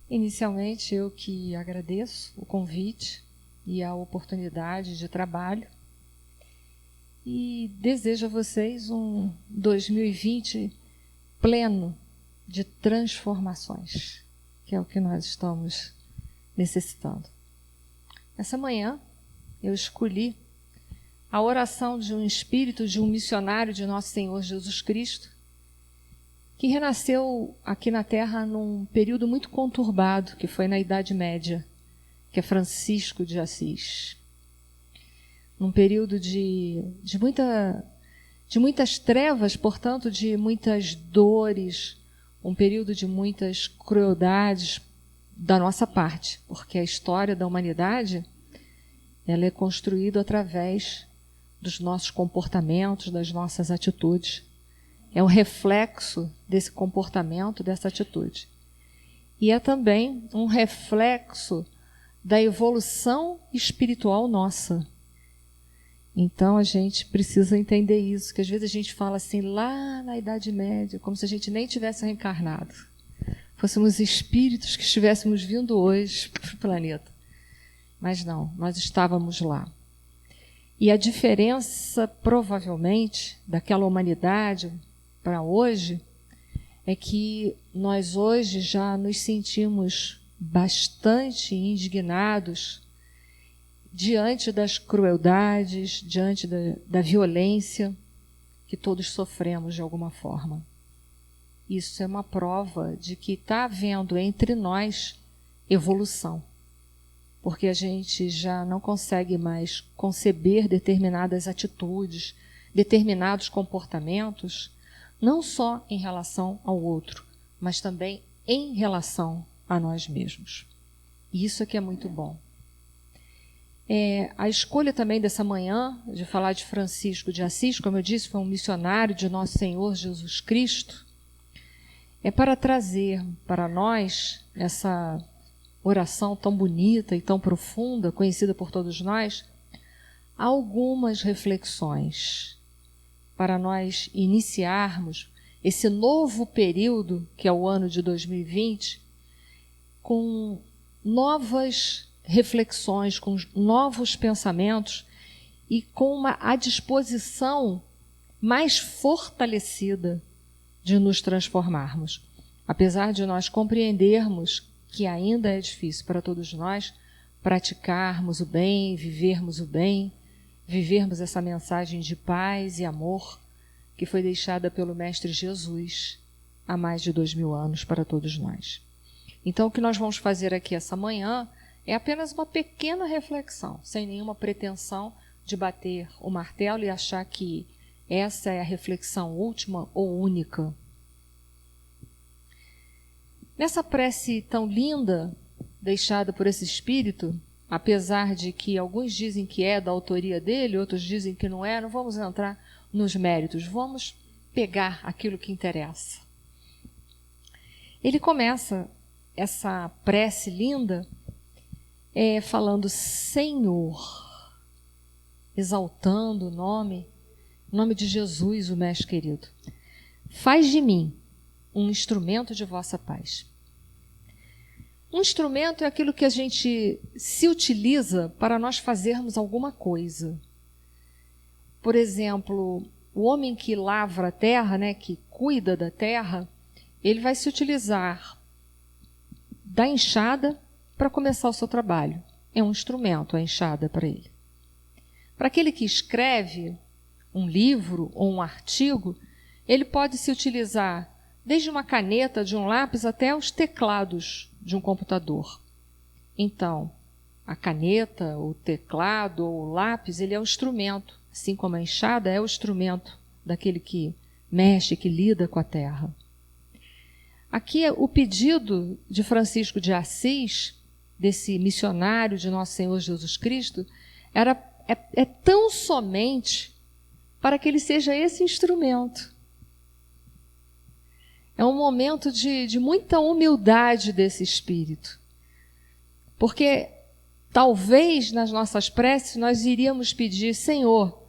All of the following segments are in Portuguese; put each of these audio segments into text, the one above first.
Inicialmente, eu que agradeço o convite e a oportunidade de trabalho e desejo a vocês um 2020 pleno de transformações, que é o que nós estamos necessitando. Essa manhã, eu escolhi a oração de um espírito de um missionário de nosso Senhor Jesus Cristo, que renasceu aqui na Terra num período muito conturbado, que foi na Idade Média, que é Francisco de Assis. Num período de muitas trevas, portanto, de muitas dores, um período de muitas crueldades da nossa parte, porque a história da humanidade ela é construída através dos nossos comportamentos, das nossas atitudes. É um reflexo desse comportamento, dessa atitude. E é também um reflexo da evolução espiritual nossa. Então a gente precisa entender isso, que às vezes a gente fala assim, lá na Idade Média, como se a gente nem tivesse reencarnado. Fôssemos espíritos que estivéssemos vindo hoje para o planeta. Mas não, nós estávamos lá. E a diferença, provavelmente, daquela humanidade para hoje, é que nós hoje já nos sentimos bastante indignados diante das crueldades, diante da violência que todos sofremos de alguma forma. Isso é uma prova de que está havendo entre nós evolução, porque a gente já não consegue mais conceber determinadas atitudes, determinados comportamentos, não só em relação ao outro, mas também em relação a nós mesmos. E isso aqui é muito bom. A escolha também dessa manhã, de falar de Francisco de Assis, como eu disse, foi um missionário de nosso Senhor Jesus Cristo, é para trazer para nós essa oração tão bonita e tão profunda, conhecida por todos nós, algumas reflexões para nós iniciarmos esse novo período, que é o ano de 2020, com novas reflexões, com novos pensamentos e com a disposição mais fortalecida de nos transformarmos. Apesar de nós compreendermos que ainda é difícil para todos nós praticarmos o bem, vivermos essa mensagem de paz e amor que foi deixada pelo Mestre Jesus há mais de 2000 anos para todos nós. Então, o que nós vamos fazer aqui essa manhã é apenas uma pequena reflexão, sem nenhuma pretensão de bater o martelo e achar que essa é a reflexão última ou única. Nessa prece tão linda, deixada por esse espírito, apesar de que alguns dizem que é da autoria dele, outros dizem que não é, não vamos entrar nos méritos, vamos pegar aquilo que interessa. Ele começa essa prece linda falando Senhor, exaltando o nome de Jesus, o Mestre querido. Faz de mim um instrumento de vossa paz. Um instrumento é aquilo que a gente se utiliza para nós fazermos alguma coisa. Por exemplo, o homem que lavra a terra, que cuida da terra, ele vai se utilizar da enxada para começar o seu trabalho. É um instrumento, a enxada para ele. Para aquele que escreve um livro ou um artigo, ele pode se utilizar desde uma caneta, de um lápis, até os teclados de um computador. Então, a caneta, o teclado ou o lápis, ele é um instrumento, assim como a enxada é o instrumento daquele que mexe, que lida com a terra. Aqui o pedido de Francisco de Assis, desse missionário de nosso Senhor Jesus Cristo, é tão somente para que ele seja esse instrumento. É um momento de muita humildade desse espírito. Porque talvez nas nossas preces nós iríamos pedir, Senhor,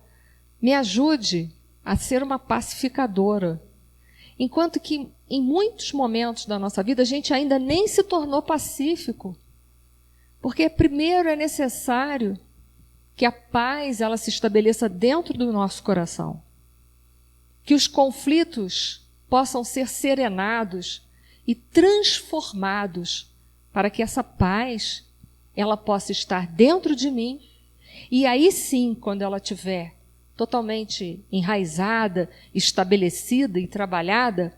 me ajude a ser uma pacificadora. Enquanto que em muitos momentos da nossa vida a gente ainda nem se tornou pacífico. Porque primeiro é necessário que a paz ela se estabeleça dentro do nosso coração. Que os conflitos possam ser serenados e transformados para que essa paz ela possa estar dentro de mim. E aí sim, quando ela estiver totalmente enraizada, estabelecida e trabalhada,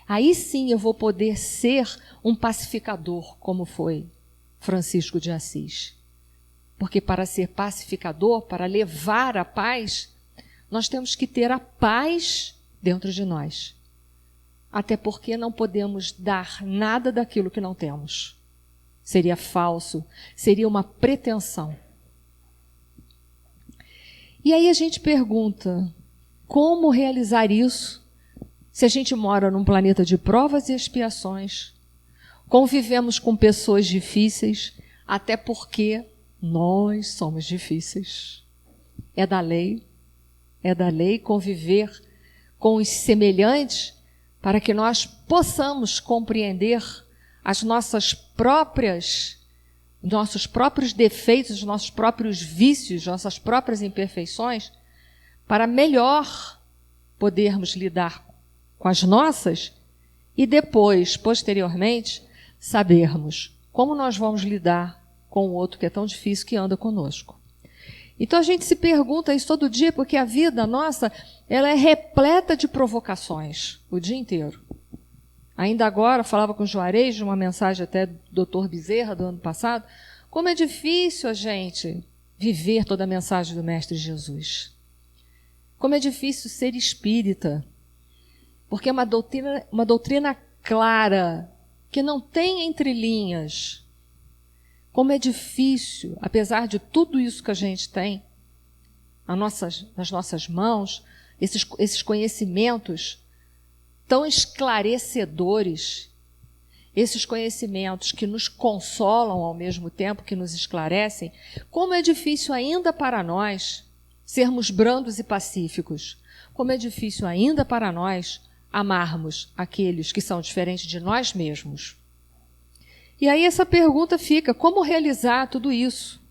aí sim eu vou poder ser um pacificador, como foi Francisco de Assis. Porque para ser pacificador, para levar a paz, nós temos que ter a paz dentro de nós. Até porque não podemos dar nada daquilo que não temos. Seria falso, seria uma pretensão. E aí a gente pergunta, como realizar isso se a gente mora num planeta de provas e expiações, convivemos com pessoas difíceis, até porque nós somos difíceis. É da lei conviver com os semelhantes para que nós possamos compreender nossos próprios defeitos, nossos próprios vícios, nossas próprias imperfeições, para melhor podermos lidar com as nossas e depois, posteriormente, sabermos como nós vamos lidar com o outro que é tão difícil que anda conosco. Então a gente se pergunta isso todo dia, porque a vida nossa ela é repleta de provocações o dia inteiro. Ainda agora, falava com o Juarez, de uma mensagem até do Dr. Bezerra, do ano passado, como é difícil a gente viver toda a mensagem do Mestre Jesus. Como é difícil ser espírita, porque é uma doutrina clara, que não tem entrelinhas. Como é difícil, apesar de tudo isso que a gente tem nas nossas mãos, esses conhecimentos tão esclarecedores, esses conhecimentos que nos consolam ao mesmo tempo que nos esclarecem, como é difícil ainda para nós sermos brandos e pacíficos, como é difícil ainda para nós amarmos aqueles que são diferentes de nós mesmos. E aí essa pergunta fica, como realizar tudo isso?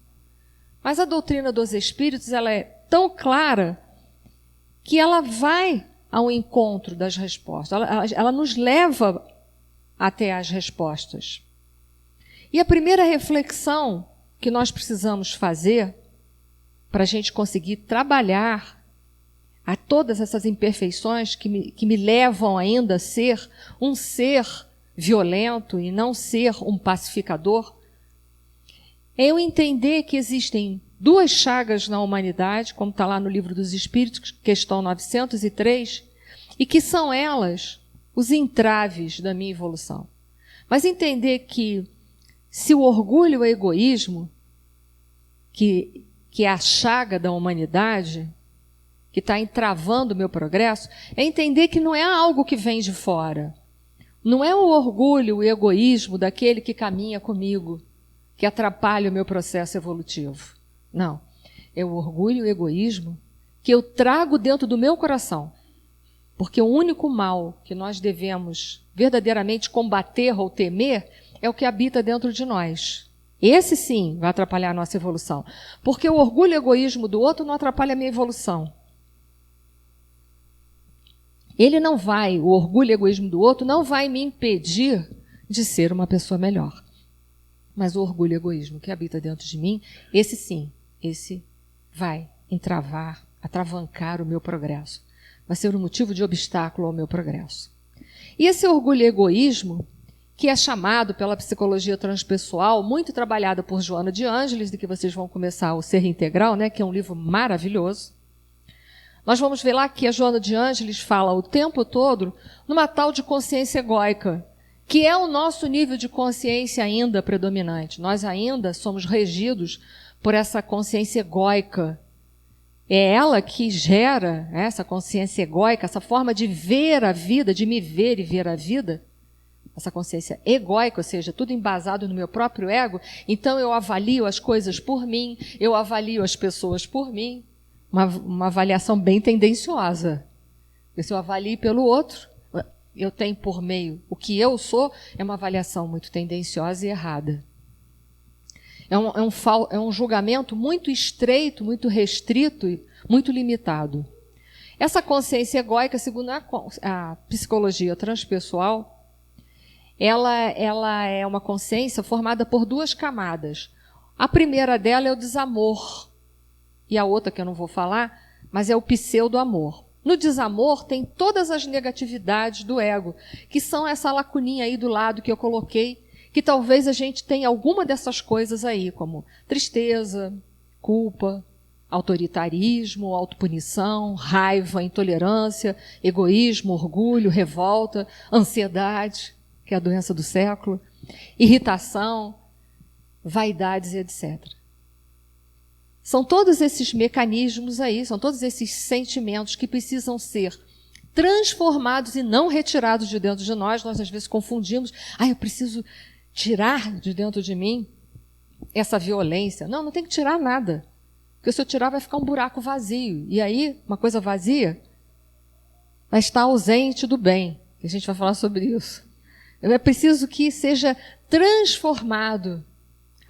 Mas a doutrina dos Espíritos ela é tão clara que ela vai ao encontro das respostas. Ela nos leva até as respostas. E a primeira reflexão que nós precisamos fazer para a gente conseguir trabalhar a todas essas imperfeições que me levam ainda a ser um ser violento e não ser um pacificador, é eu entender que existem duas chagas na humanidade, como está lá no Livro dos Espíritos, questão 903, e que são elas os entraves da minha evolução. Mas entender que se o orgulho e o egoísmo, que é a chaga da humanidade, que está entravando o meu progresso, é entender que não é algo que vem de fora. Não é o orgulho, o egoísmo daquele que caminha comigo, que atrapalha o meu processo evolutivo. Não. É o orgulho e o egoísmo que eu trago dentro do meu coração. Porque o único mal que nós devemos verdadeiramente combater ou temer é o que habita dentro de nós. Esse sim vai atrapalhar a nossa evolução. Porque o orgulho e o egoísmo do outro não atrapalha a minha evolução. O orgulho e o egoísmo do outro não vai me impedir de ser uma pessoa melhor. Mas o orgulho e o egoísmo que habita dentro de mim, esse sim, esse vai atravancar o meu progresso. Vai ser um motivo de obstáculo ao meu progresso. E esse orgulho e egoísmo, que é chamado pela psicologia transpessoal, muito trabalhada por Joana de Ângeles, de que vocês vão começar o Ser Integral, né, que é um livro maravilhoso. Nós vamos ver lá que a Joana de Ângeles fala o tempo todo numa tal de consciência egóica, que é o nosso nível de consciência ainda predominante. Nós ainda somos regidos por essa consciência egóica. É ela que gera essa consciência egóica, essa forma de ver a vida, de me ver e ver a vida. Essa consciência egóica, ou seja, tudo embasado no meu próprio ego. Então eu avalio as coisas por mim, eu avalio as pessoas por mim. Uma avaliação bem tendenciosa. Porque se eu avalio pelo outro, eu tenho por meio o que eu sou, é uma avaliação muito tendenciosa e errada. É um julgamento muito estreito, muito restrito e muito limitado. Essa consciência egóica, segundo a psicologia transpessoal, ela é uma consciência formada por duas camadas. A primeira dela é o desamor, e a outra que eu não vou falar, mas é o pseudo-amor. No desamor tem todas as negatividades do ego, que são essa lacuninha aí do lado que eu coloquei, que talvez a gente tenha alguma dessas coisas aí, como tristeza, culpa, autoritarismo, autopunição, raiva, intolerância, egoísmo, orgulho, revolta, ansiedade, que é a doença do século, irritação, vaidades e etc. São todos esses mecanismos aí, são todos esses sentimentos que precisam ser transformados e não retirados de dentro de nós. Nós às vezes confundimos, eu preciso tirar de dentro de mim essa violência. Não tem que tirar nada. Porque se eu tirar vai ficar um buraco vazio. E aí, uma coisa vazia vai estar ausente do bem. A gente vai falar sobre isso. É preciso que seja transformado.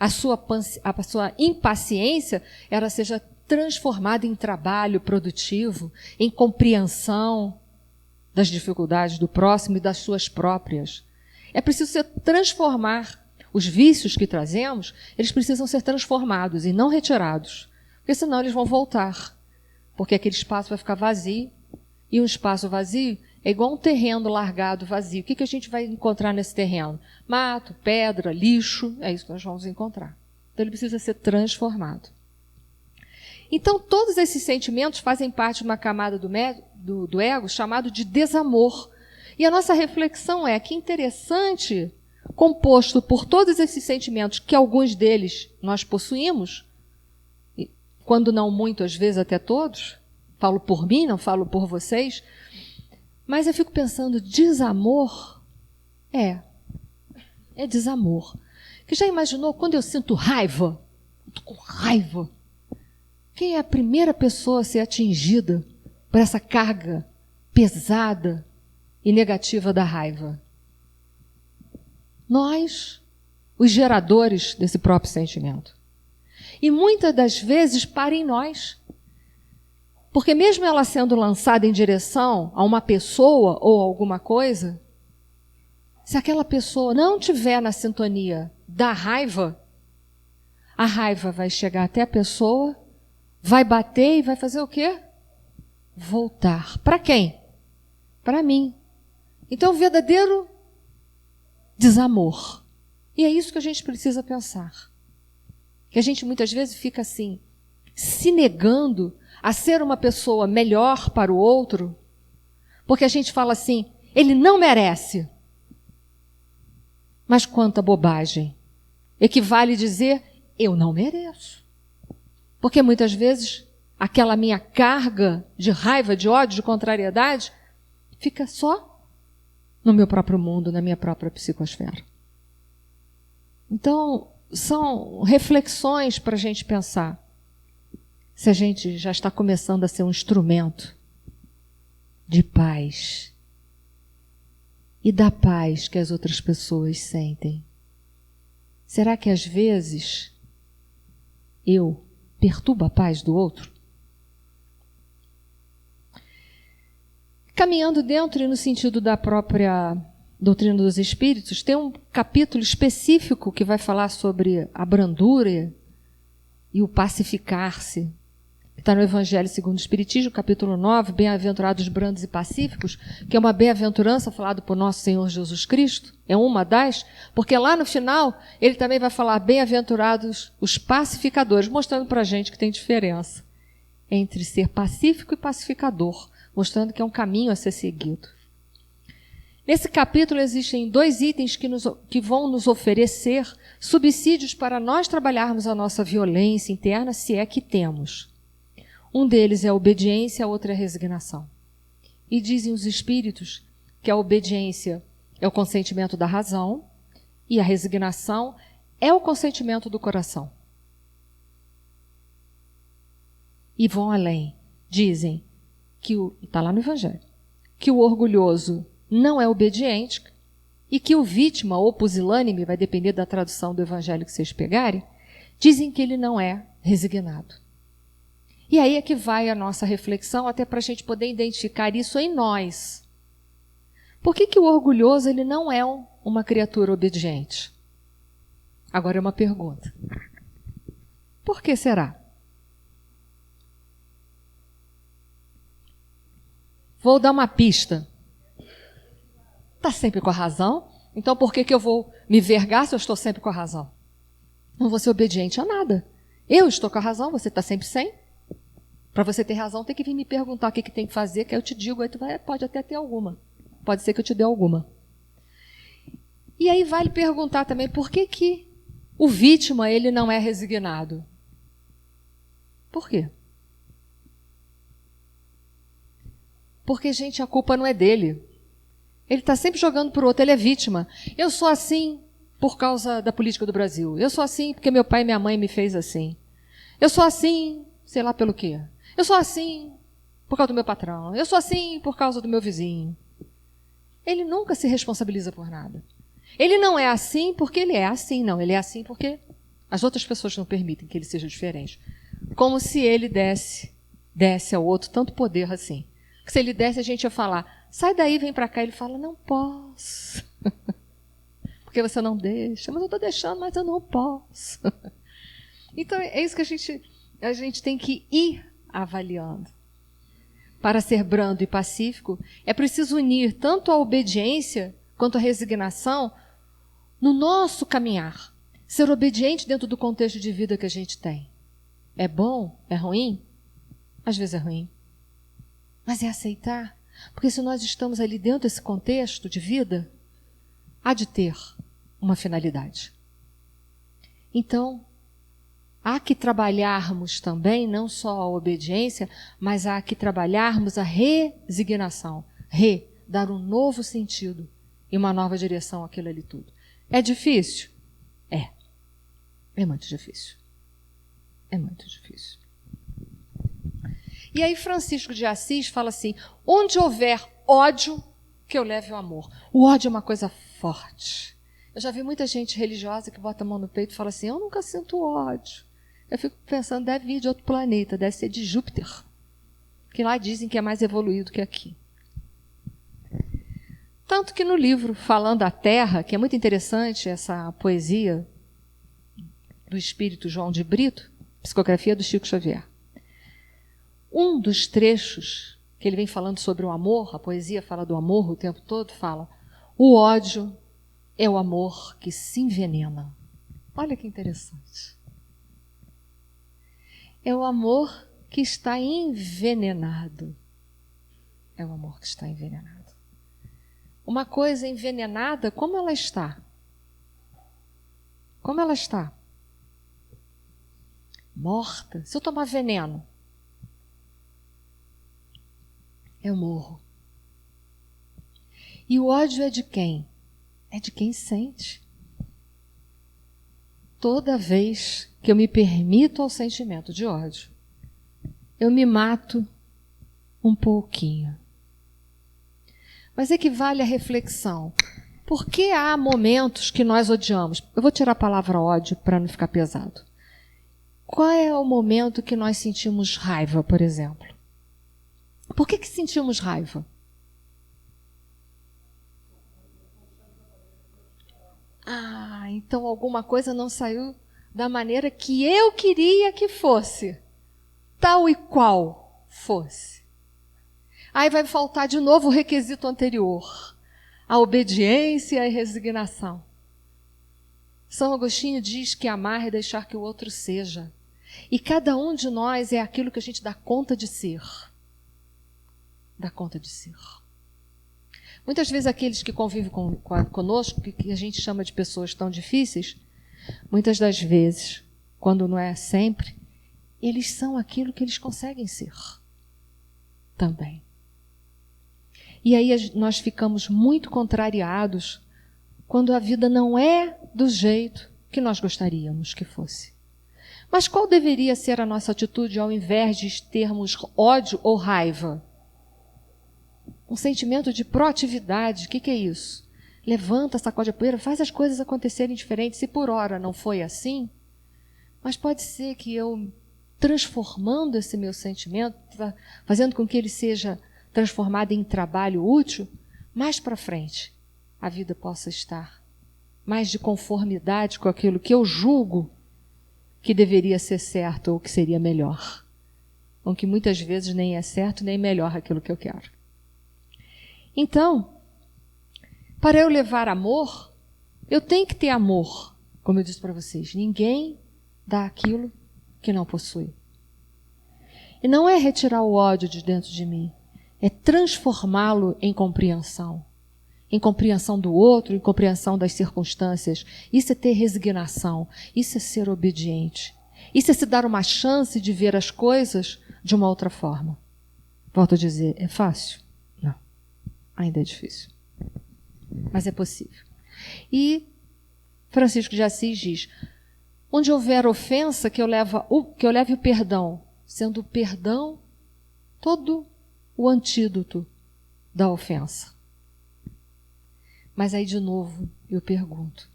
A sua impaciência, ela seja transformada em trabalho produtivo, em compreensão das dificuldades do próximo e das suas próprias. É preciso transformar os vícios que trazemos, eles precisam ser transformados e não retirados, porque senão eles vão voltar, porque aquele espaço vai ficar vazio, e um espaço vazio é igual um terreno largado vazio. O que a gente vai encontrar nesse terreno? Mato, pedra, lixo, é isso que nós vamos encontrar. Então ele precisa ser transformado. Então todos esses sentimentos fazem parte de uma camada do ego chamado de desamor. E a nossa reflexão é que interessante, composto por todos esses sentimentos, que alguns deles nós possuímos, quando não muito, às vezes até todos, falo por mim, não falo por vocês, mas eu fico pensando, desamor? É desamor. Que já imaginou quando eu sinto raiva? Estou com raiva. Quem é a primeira pessoa a ser atingida por essa carga pesada e negativa da raiva? Nós, os geradores desse próprio sentimento. E muitas das vezes para em nós. Porque mesmo ela sendo lançada em direção a uma pessoa ou alguma coisa, se aquela pessoa não estiver na sintonia da raiva, a raiva vai chegar até a pessoa, vai bater e vai fazer o quê? Voltar. Para quem? Para mim. Então, o verdadeiro desamor. E é isso que a gente precisa pensar. Que a gente muitas vezes fica assim, se negando a ser uma pessoa melhor para o outro, porque a gente fala assim, ele não merece. Mas quanta bobagem. Equivale dizer, eu não mereço. Porque muitas vezes aquela minha carga de raiva, de ódio, de contrariedade, fica só no meu próprio mundo, na minha própria psicosfera. Então, são reflexões para a gente pensar. Se a gente já está começando a ser um instrumento de paz e da paz que as outras pessoas sentem. Será que às vezes eu perturbo a paz do outro? Caminhando dentro e no sentido da própria doutrina dos espíritos, tem um capítulo específico que vai falar sobre a brandura e o pacificar-se. Está no Evangelho segundo o Espiritismo, capítulo 9, Bem-aventurados brandos e pacíficos, que é uma bem-aventurança falada por nosso Senhor Jesus Cristo. É uma das, porque lá no final ele também vai falar bem-aventurados os pacificadores, mostrando para a gente que tem diferença entre ser pacífico e pacificador, mostrando que é um caminho a ser seguido. Nesse capítulo existem 2 itens que vão nos oferecer subsídios para nós trabalharmos a nossa violência interna, se é que temos. Um deles é a obediência, a outra é a resignação. E dizem os espíritos que a obediência é o consentimento da razão e a resignação é o consentimento do coração. E vão além. Dizem que está lá no Evangelho, que o orgulhoso não é obediente e que o vítima ou pusilânime, vai depender da tradução do evangelho que vocês pegarem, dizem que ele não é resignado. E aí é que vai a nossa reflexão, até para a gente poder identificar isso em nós. Por que o orgulhoso ele não é uma criatura obediente? Agora é uma pergunta. Por que será? Vou dar uma pista. Está sempre com a razão, então por que eu vou me vergar se eu estou sempre com a razão? Não vou ser obediente a nada. Eu estou com a razão, você está sempre sem. Para você ter razão, tem que vir me perguntar o que tem que fazer, que eu te digo, aí tu vai, pode até ter alguma. Pode ser que eu te dê alguma. E aí vale perguntar também por que o vítima ele não é resignado. Por quê? Porque, gente, a culpa não é dele. Ele está sempre jogando para o outro, ele é vítima. Eu sou assim por causa da política do Brasil. Eu sou assim porque meu pai e minha mãe me fez assim. Eu sou assim, sei lá pelo quê. Eu sou assim por causa do meu patrão. Eu sou assim por causa do meu vizinho. Ele nunca se responsabiliza por nada. Ele não é assim porque ele é assim, não. Ele é assim porque as outras pessoas não permitem que ele seja diferente. Como se ele desse ao outro tanto poder assim. Se ele desse, a gente ia falar, sai daí, vem para cá. Ele fala, não posso. Porque você não deixa. Mas eu estou deixando, mas eu não posso. Então, é isso que a gente tem que ir avaliando. Para ser brando e pacífico, é preciso unir tanto a obediência quanto a resignação no nosso caminhar. Ser obediente dentro do contexto de vida que a gente tem. É bom? É ruim? Às vezes é ruim. Mas é aceitar. Porque se nós estamos ali dentro desse contexto de vida, há de ter uma finalidade. Então, há que trabalharmos também, não só a obediência, mas há que trabalharmos a resignação. Dar um novo sentido e uma nova direção àquilo ali tudo. É difícil? É. É muito difícil. É muito difícil. E aí Francisco de Assis fala assim, onde houver ódio, que eu leve o amor. O ódio é uma coisa forte. Eu já vi muita gente religiosa que bota a mão no peito e fala assim, eu nunca sinto ódio. Eu fico pensando, deve vir de outro planeta, deve ser de Júpiter. Que lá dizem que é mais evoluído que aqui. Tanto que no livro Falando a Terra, que é muito interessante essa poesia do espírito João de Brito, psicografia do Chico Xavier. Um dos trechos que ele vem falando sobre o amor, a poesia fala do amor o tempo todo, fala, o ódio é o amor que se envenena. Olha que interessante. É o amor que está envenenado. É o amor que está envenenado. Uma coisa envenenada, como ela está? Como ela está? Morta. Se eu tomar veneno, eu morro. E o ódio é de quem? É de quem sente. Toda vez que eu me permito ao sentimento de ódio, eu me mato um pouquinho. Mas é que vale a reflexão. Por que há momentos que nós odiamos? Eu vou tirar a palavra ódio para não ficar pesado. Qual é o momento que nós sentimos raiva, por exemplo? Por que sentimos raiva? Então alguma coisa não saiu da maneira que eu queria que fosse. Tal e qual fosse. Aí vai faltar de novo o requisito anterior. A obediência e a resignação. São Agostinho diz que amar é deixar que o outro seja. E cada um de nós é aquilo que a gente dá conta de ser. Dá conta de ser. Muitas vezes aqueles que convivem conosco, que a gente chama de pessoas tão difíceis, muitas das vezes, quando não é sempre, eles são aquilo que eles conseguem ser. Também. E aí nós ficamos muito contrariados quando a vida não é do jeito que nós gostaríamos que fosse. Mas qual deveria ser a nossa atitude ao invés de termos ódio ou raiva? um sentimento de proatividade. O que é isso? Levanta, sacode a poeira, faz as coisas acontecerem diferentes. Se por hora não foi assim, mas pode ser que eu, transformando esse meu sentimento, fazendo com que ele seja transformado em trabalho útil, mais para frente a vida possa estar mais de conformidade com aquilo que eu julgo que deveria ser certo ou que seria melhor. Aunque muitas vezes nem é certo nem melhor aquilo que eu quero. Então, para eu levar amor, eu tenho que ter amor. Como eu disse para vocês, ninguém dá aquilo que não possui. E não é retirar o ódio de dentro de mim, é transformá-lo em compreensão do outro, em compreensão das circunstâncias. Isso é ter resignação, isso é ser obediente. Isso é se dar uma chance de ver as coisas de uma outra forma. Volto a dizer, é fácil? Não, ainda é difícil. Mas é possível. E Francisco de Assis diz, onde houver ofensa, que eu leve o perdão, sendo o perdão todo o antídoto da ofensa. Mas aí, de novo, eu pergunto,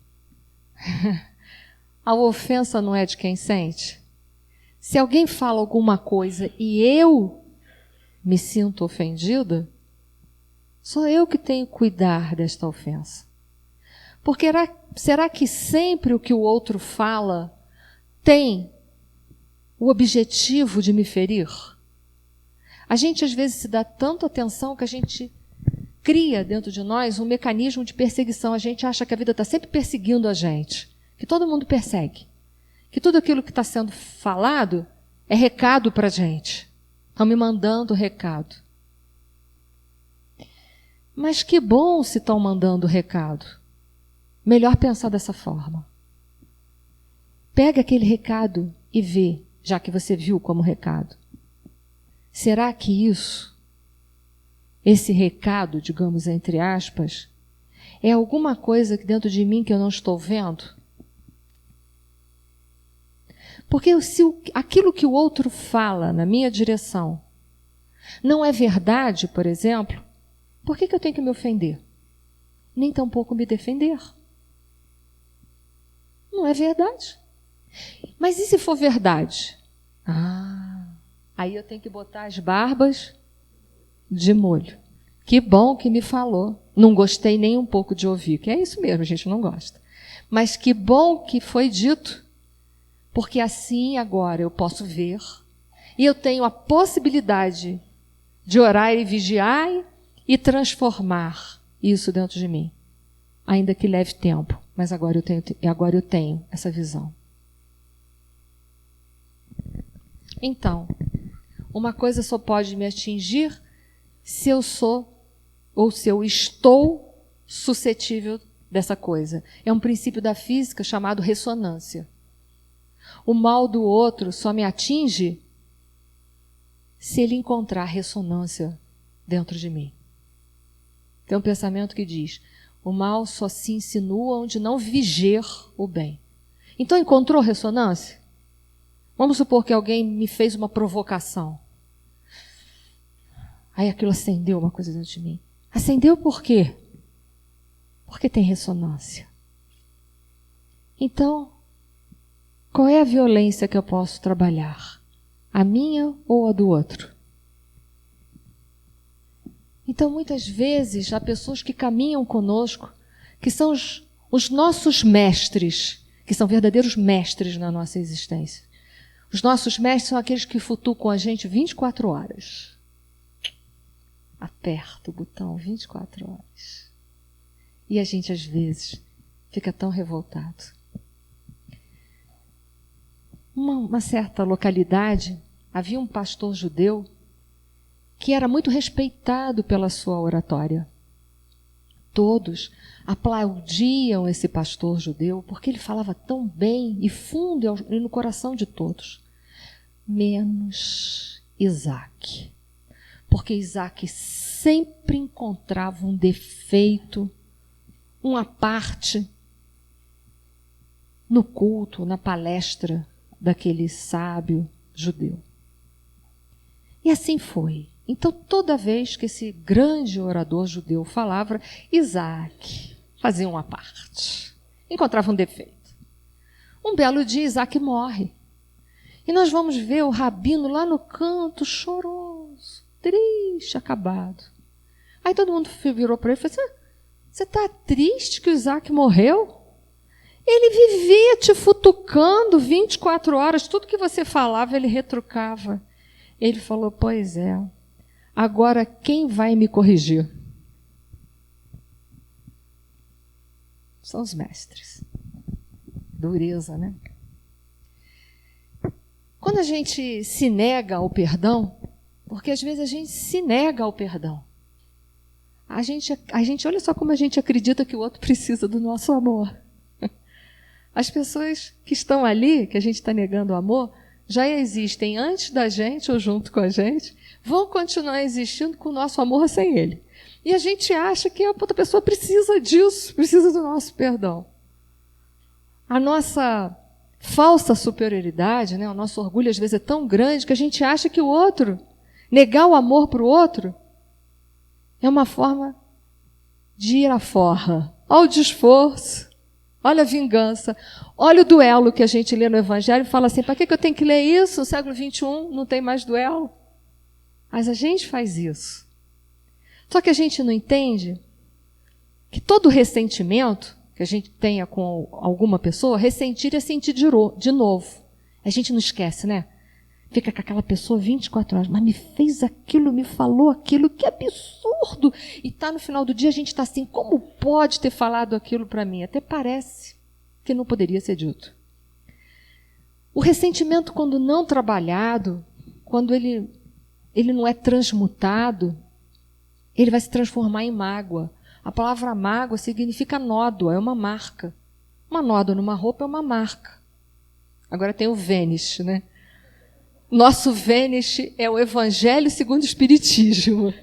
a ofensa não é de quem sente? Se alguém fala alguma coisa e eu me sinto ofendida, sou eu que tenho que cuidar desta ofensa. Porque será que sempre o que o outro fala tem o objetivo de me ferir? A gente às vezes se dá tanta atenção que a gente cria dentro de nós um mecanismo de perseguição. A gente acha que a vida está sempre perseguindo a gente, que todo mundo persegue, que tudo aquilo que está sendo falado é recado para a gente. Estão me mandando recado. Mas que bom se estão mandando recado. Melhor pensar dessa forma. Pega aquele recado e vê, já que você viu como recado. Será que esse recado, digamos entre aspas, é alguma coisa que dentro de mim que eu não estou vendo? Porque se aquilo que o outro fala na minha direção não é verdade, por exemplo, por que eu tenho que me ofender? Nem tampouco me defender. Não é verdade. Mas e se for verdade? Aí eu tenho que botar as barbas de molho. Que bom que me falou. Não gostei nem um pouco de ouvir, que é isso mesmo, a gente não gosta. Mas que bom que foi dito, porque assim agora eu posso ver e eu tenho a possibilidade de orar e vigiar e transformar isso dentro de mim. Ainda que leve tempo, mas agora eu tenho essa visão. Então, uma coisa só pode me atingir se eu sou ou se eu estou suscetível dessa coisa. É um princípio da física chamado ressonância. O mal do outro só me atinge se ele encontrar ressonância dentro de mim. Tem um pensamento que diz, o mal só se insinua onde não viger o bem. Então encontrou ressonância? Vamos supor que alguém me fez uma provocação. Aí aquilo acendeu uma coisa dentro de mim. Acendeu por quê? Porque tem ressonância. Então, qual é a violência que eu posso trabalhar? A minha ou a do outro? Então, muitas vezes, há pessoas que caminham conosco, que são os nossos mestres, que são verdadeiros mestres na nossa existência. Os nossos mestres são aqueles que futucam a gente 24 horas. Aperta o botão 24 horas. E a gente, às vezes, fica tão revoltado. Uma certa localidade, havia um pastor judeu que era muito respeitado pela sua oratória. Todos aplaudiam esse pastor judeu porque ele falava tão bem e fundo no coração de todos. Menos Isaac. Porque Isaac sempre encontrava um defeito, uma parte no culto, na palestra daquele sábio judeu. E assim foi. Então, toda vez que esse grande orador judeu falava, Isaac fazia uma parte, encontrava um defeito. Um belo dia, Isaac morre. E nós vamos ver o rabino lá no canto, choroso, triste, acabado. Aí todo mundo virou para ele e falou assim, você está triste que o Isaac morreu? Ele vivia te futucando 24 horas, tudo que você falava ele retrucava. Ele falou, pois é, agora quem vai me corrigir? São os mestres. Dureza, né? Quando a gente se nega ao perdão, porque às vezes a gente se nega ao perdão, a gente olha só como a gente acredita que o outro precisa do nosso amor. As pessoas que estão ali, que a gente está negando o amor, já existem antes da gente ou junto com a gente, vão continuar existindo com o nosso amor sem ele. E a gente acha que a outra pessoa precisa disso, precisa do nosso perdão. A nossa falsa superioridade, né, o nosso orgulho às vezes é tão grande que a gente acha que o outro, negar o amor para o outro, é uma forma de ir à forra. Olha o desforço, olha a vingança, olha o duelo que a gente lê no Evangelho e fala assim, para que eu tenho que ler isso? No século XXI não tem mais duelo. Mas a gente faz isso. Só que a gente não entende que todo ressentimento que a gente tenha com alguma pessoa, ressentir é sentir de novo. A gente não esquece, né? Fica com aquela pessoa 24 horas, mas me fez aquilo, me falou aquilo, que absurdo! E tá no final do dia a gente está assim, como pode ter falado aquilo para mim? Até parece que não poderia ser dito. O ressentimento, quando não trabalhado, quando ele não é transmutado, ele vai se transformar em mágoa. A palavra mágoa significa nódoa, é uma marca. Uma nódoa numa roupa é uma marca. Agora tem o Vênice, né? Nosso Vênice é o Evangelho segundo o Espiritismo.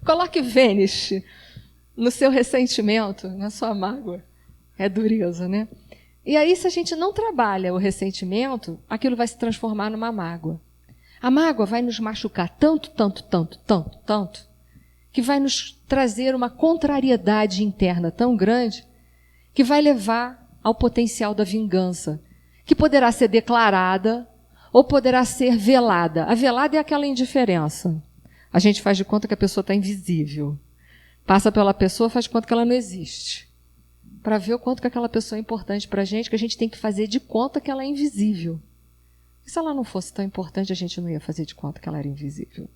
Coloque Vênice no seu ressentimento, na sua mágoa. É dureza, né? E aí, se a gente não trabalha o ressentimento, aquilo vai se transformar numa mágoa. A mágoa vai nos machucar tanto, que vai nos trazer uma contrariedade interna tão grande que vai levar ao potencial da vingança, que poderá ser declarada ou poderá ser velada. A velada é aquela indiferença. A gente faz de conta que a pessoa está invisível. Passa pela pessoa, faz de conta que ela não existe. Para ver o quanto que aquela pessoa é importante para a gente, que a gente tem que fazer de conta que ela é invisível. E se ela não fosse tão importante, a gente não ia fazer de conta que ela era invisível.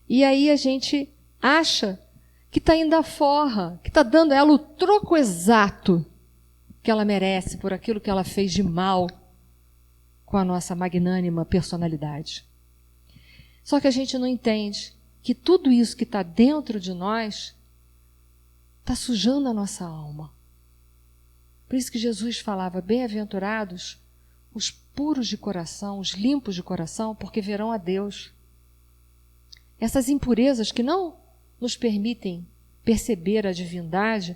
E aí a gente acha que está indo à forra, que está dando a ela o troco exato que ela merece por aquilo que ela fez de mal com a nossa magnânima personalidade. Só que a gente não entende que tudo isso que está dentro de nós está sujando a nossa alma. Por isso que Jesus falava, bem-aventurados os puros de coração, os limpos de coração, porque verão a Deus. Essas impurezas que não nos permitem perceber a divindade,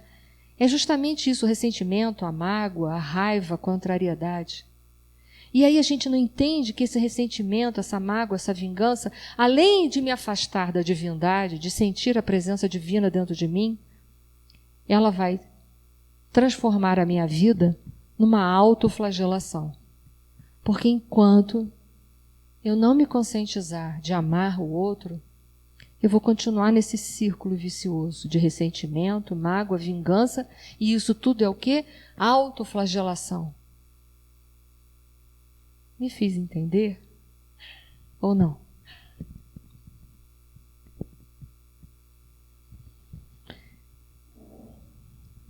é justamente isso, o ressentimento, a mágoa, a raiva, a contrariedade. E aí a gente não entende que esse ressentimento, essa mágoa, essa vingança, além de me afastar da divindade, de sentir a presença divina dentro de mim, ela vai transformar a minha vida numa autoflagelação. Porque enquanto eu não me conscientizar de amar o outro, eu vou continuar nesse círculo vicioso de ressentimento, mágoa, vingança, e isso tudo é o quê? Autoflagelação. Me fiz entender? Ou não?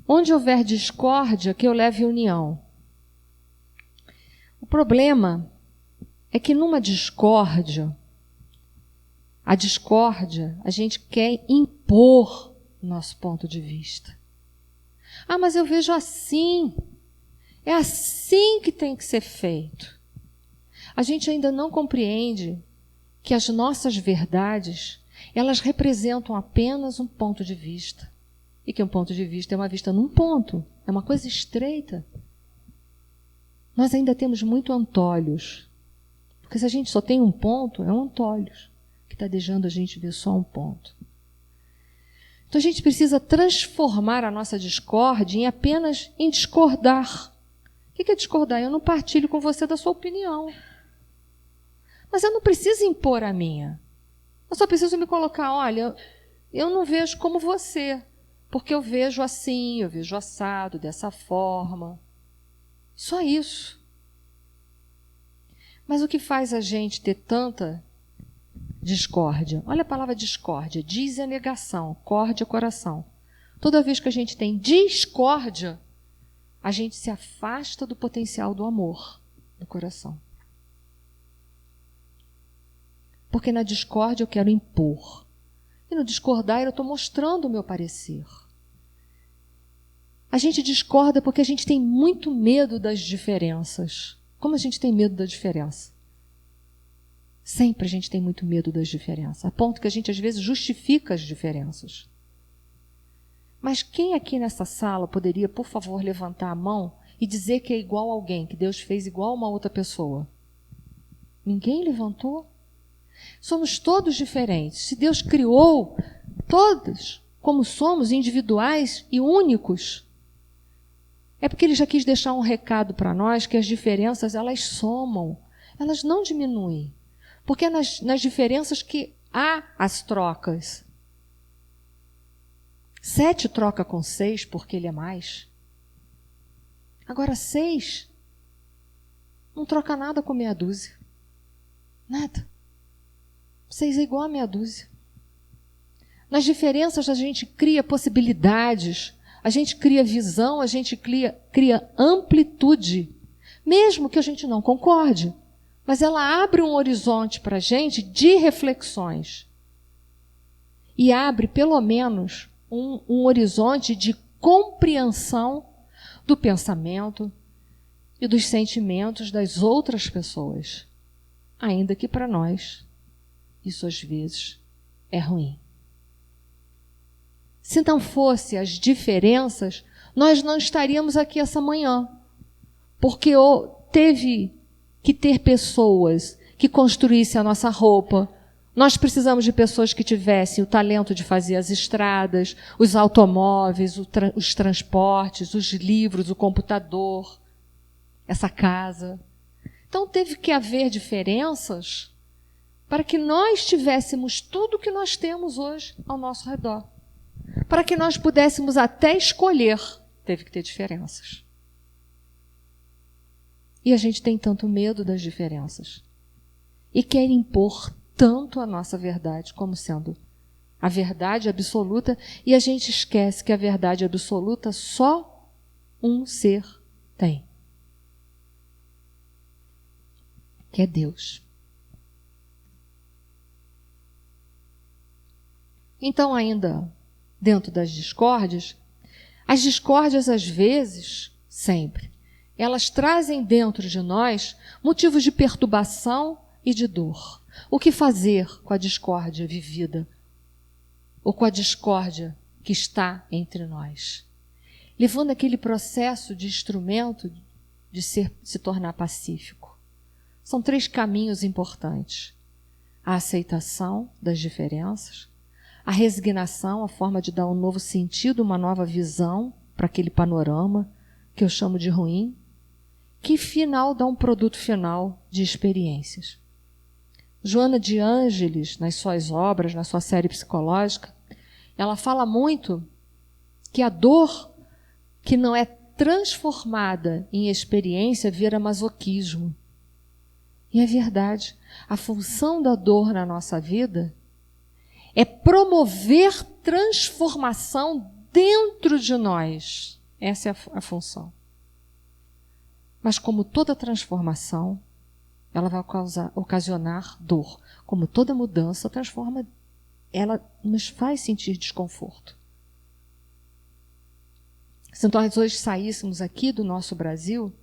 Onde houver discórdia, que eu leve união. O problema é que numa discórdia, a gente quer impor nosso ponto de vista. Ah, mas eu vejo assim. É assim que tem que ser feito. A gente ainda não compreende que as nossas verdades, elas representam apenas um ponto de vista. E que um ponto de vista é uma vista num ponto, é uma coisa estreita. Nós ainda temos muito antolhos. Porque se a gente só tem um ponto, é um antolhos. que está deixando a gente ver só um ponto. Então a gente precisa transformar a nossa discórdia em apenas em discordar. O que é discordar? Eu não partilho com você da sua opinião. Mas eu não preciso impor a minha. Eu só preciso me colocar, olha, eu não vejo como você, porque eu vejo assim, eu vejo assado, dessa forma. Só isso. Mas o que faz a gente ter tanta discórdia? Olha a palavra discórdia. Dis é negação, córdia é coração. Toda vez que a gente tem discórdia, a gente se afasta do potencial do amor no coração. Porque na discórdia eu quero impor. E no discordar eu estou mostrando o meu parecer. A gente discorda porque a gente tem muito medo das diferenças. Como a gente tem medo da diferença? Sempre a gente tem muito medo das diferenças. A ponto que a gente às vezes justifica as diferenças. Mas quem aqui nessa sala poderia, por favor, levantar a mão e dizer que é igual a alguém, que Deus fez igual a uma outra pessoa? Ninguém levantou? Somos todos diferentes. Se Deus criou todos como somos, individuais e únicos, é porque Ele já quis deixar um recado para nós que as diferenças, elas somam, elas não diminuem. Porque é nas diferenças que há as trocas. 7 troca com 6 porque ele é mais. Agora 6 não troca nada com meia dúzia. Nada. 6 é igual a meia dúzia. Nas diferenças a gente cria possibilidades, a gente cria visão, a gente cria amplitude, mesmo que a gente não concorde. Mas ela abre um horizonte para a gente de reflexões. E abre, pelo menos, um horizonte de compreensão do pensamento e dos sentimentos das outras pessoas. Ainda que para nós, isso às vezes é ruim. Se não fosse as diferenças, nós não estaríamos aqui essa manhã. Porque teve que ter pessoas que construíssem a nossa roupa. Nós precisamos de pessoas que tivessem o talento de fazer as estradas, os automóveis, os transportes, os livros, o computador, essa casa. Então teve que haver diferenças para que nós tivéssemos tudo o que nós temos hoje ao nosso redor. Para que nós pudéssemos até escolher, teve que ter diferenças. E a gente tem tanto medo das diferenças. E quer impor tanto a nossa verdade como sendo a verdade absoluta, e a gente esquece que a verdade absoluta só um ser tem. Que é Deus. Então, ainda dentro das discórdias, as discórdias às vezes, sempre, elas trazem dentro de nós motivos de perturbação e de dor. O que fazer com a discórdia vivida? Ou com a discórdia que está entre nós? Levando aquele processo de instrumento de se tornar pacífico. São 3 caminhos importantes. A aceitação das diferenças, a resignação, a forma de dar um novo sentido, uma nova visão para aquele panorama que eu chamo de ruim, que final dá um produto final de experiências. Joana de Ângeles, nas suas obras, na sua série psicológica, ela fala muito que a dor que não é transformada em experiência vira masoquismo. E é verdade. A função da dor na nossa vida é promover transformação dentro de nós. Essa é a função. Mas como toda transformação, ela vai ocasionar dor. Como toda mudança ela nos faz sentir desconforto. Se nós hoje saíssemos aqui do nosso Brasil,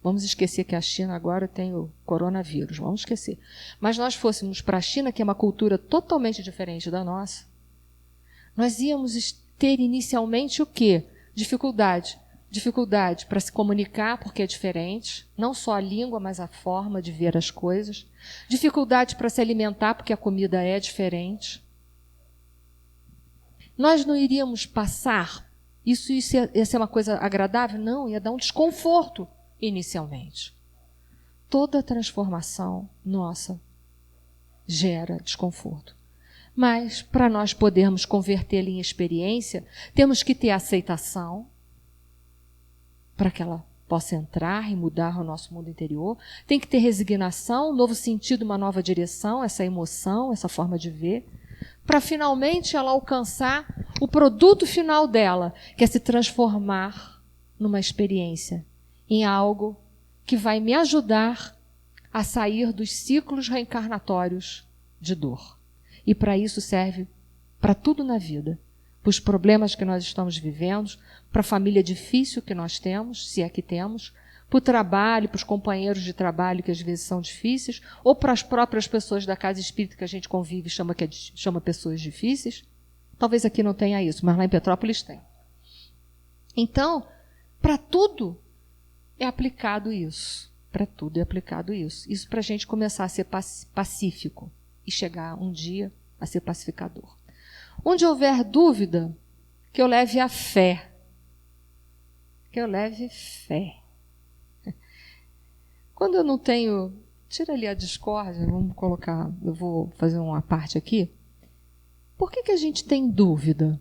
vamos esquecer que a China agora tem o coronavírus, vamos esquecer. Mas nós fôssemos para a China, que é uma cultura totalmente diferente da nossa, nós íamos ter inicialmente o quê? Dificuldade dificuldade para se comunicar, porque é diferente, não só a língua, mas a forma de ver as coisas. Dificuldade para se alimentar, porque a comida é diferente. Nós não iríamos passar, isso ia ser uma coisa agradável? Não, ia dar um desconforto inicialmente. Toda transformação nossa gera desconforto. Mas, para nós podermos convertê-la em experiência, temos que ter aceitação, para que ela possa entrar e mudar o nosso mundo interior. Tem que ter resignação, um novo sentido, uma nova direção, essa emoção, essa forma de ver, para finalmente ela alcançar o produto final dela, que é se transformar numa experiência, em algo que vai me ajudar a sair dos ciclos reencarnatórios de dor. E para isso serve para tudo na vida. Para os problemas que nós estamos vivendo, para a família difícil que nós temos, se é que temos, para o trabalho, para os companheiros de trabalho que às vezes são difíceis, ou para as próprias pessoas da casa espírita que a gente convive e chama pessoas difíceis. Talvez aqui não tenha isso, mas lá em Petrópolis tem. Então, para tudo é aplicado isso. Para tudo é aplicado isso. Isso para a gente começar a ser pacífico e chegar um dia a ser pacificador. Onde houver dúvida, que eu leve a fé. Que eu leve fé. Quando eu não tenho... Tira ali a discórdia, vamos colocar... Eu vou fazer uma parte aqui. Por que a gente tem dúvida?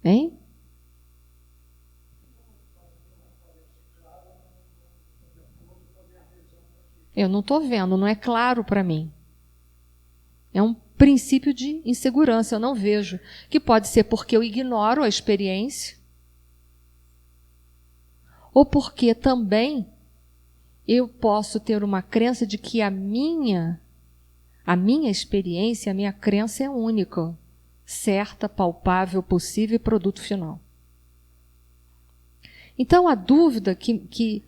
Hein? Eu não estou vendo, não é claro para mim. É um princípio de insegurança, eu não vejo. Que pode ser porque eu ignoro a experiência, ou porque também eu posso ter uma crença de que a minha experiência, a minha crença é única, certa, palpável, possível e produto final. Então a dúvida que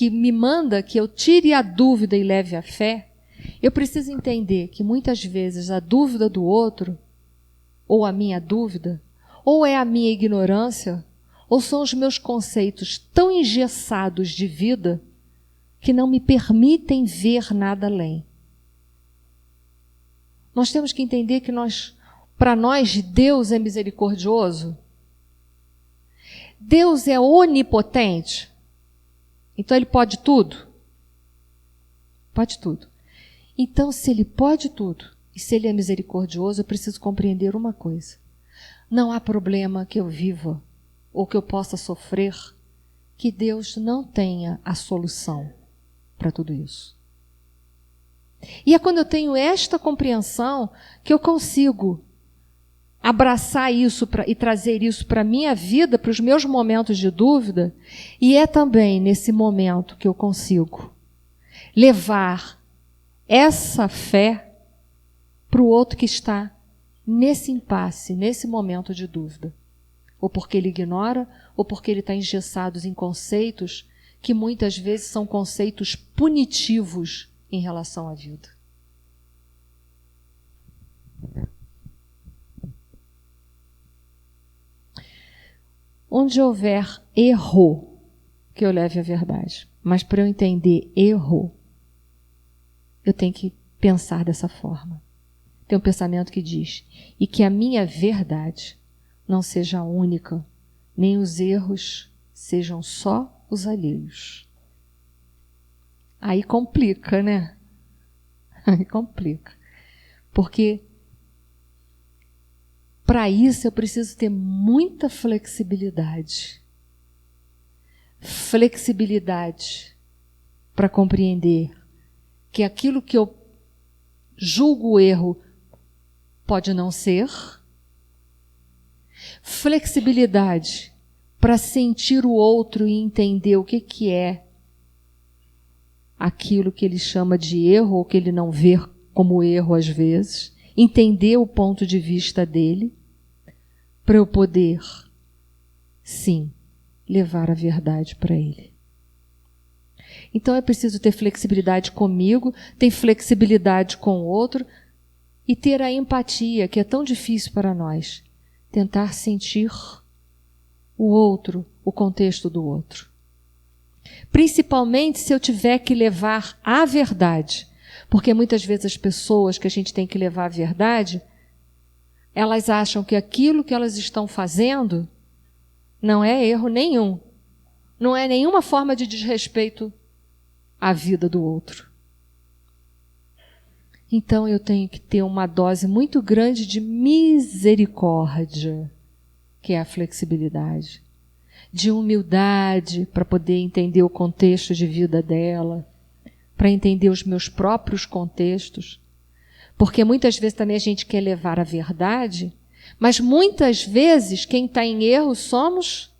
me manda que eu tire a dúvida e leve a fé, eu preciso entender que muitas vezes a dúvida do outro, ou a minha dúvida, ou é a minha ignorância, ou são os meus conceitos tão engessados de vida que não me permitem ver nada além. Nós temos que entender que para nós, Deus é misericordioso. Deus é onipotente. Então Ele pode tudo? Pode tudo. Então, se Ele pode tudo, e se Ele é misericordioso, eu preciso compreender uma coisa. Não há problema que eu viva, ou que eu possa sofrer, que Deus não tenha a solução para tudo isso. E é quando eu tenho esta compreensão que eu consigo abraçar isso e trazer isso para a minha vida, para os meus momentos de dúvida, e é também nesse momento que eu consigo levar essa fé para o outro que está nesse impasse, nesse momento de dúvida. Ou porque ele ignora, ou porque ele está engessado em conceitos que muitas vezes são conceitos punitivos em relação à vida. Onde houver erro, que eu leve a verdade. Mas para eu entender erro, eu tenho que pensar dessa forma. Tem um pensamento que diz, e que a minha verdade não seja única, nem os erros sejam só os alheios. Aí complica, né? Aí complica. Porque para isso eu preciso ter muita flexibilidade. Flexibilidade para compreender que aquilo que eu julgo erro pode não ser. Flexibilidade para sentir o outro e entender o que é aquilo que ele chama de erro ou que ele não vê como erro às vezes. Entender o ponto de vista dele para eu poder, sim, levar a verdade para ele. Então é preciso ter flexibilidade comigo, ter flexibilidade com o outro e ter a empatia, que é tão difícil para nós. Tentar sentir o outro, o contexto do outro. Principalmente se eu tiver que levar a verdade. Porque muitas vezes as pessoas que a gente tem que levar a verdade, elas acham que aquilo que elas estão fazendo não é erro nenhum. Não é nenhuma forma de desrespeito à vida do outro. Então eu tenho que ter uma dose muito grande de misericórdia, que é a flexibilidade, de humildade para poder entender o contexto de vida dela, para entender os meus próprios contextos, porque muitas vezes também a gente quer levar a verdade, mas muitas vezes quem está em erro somos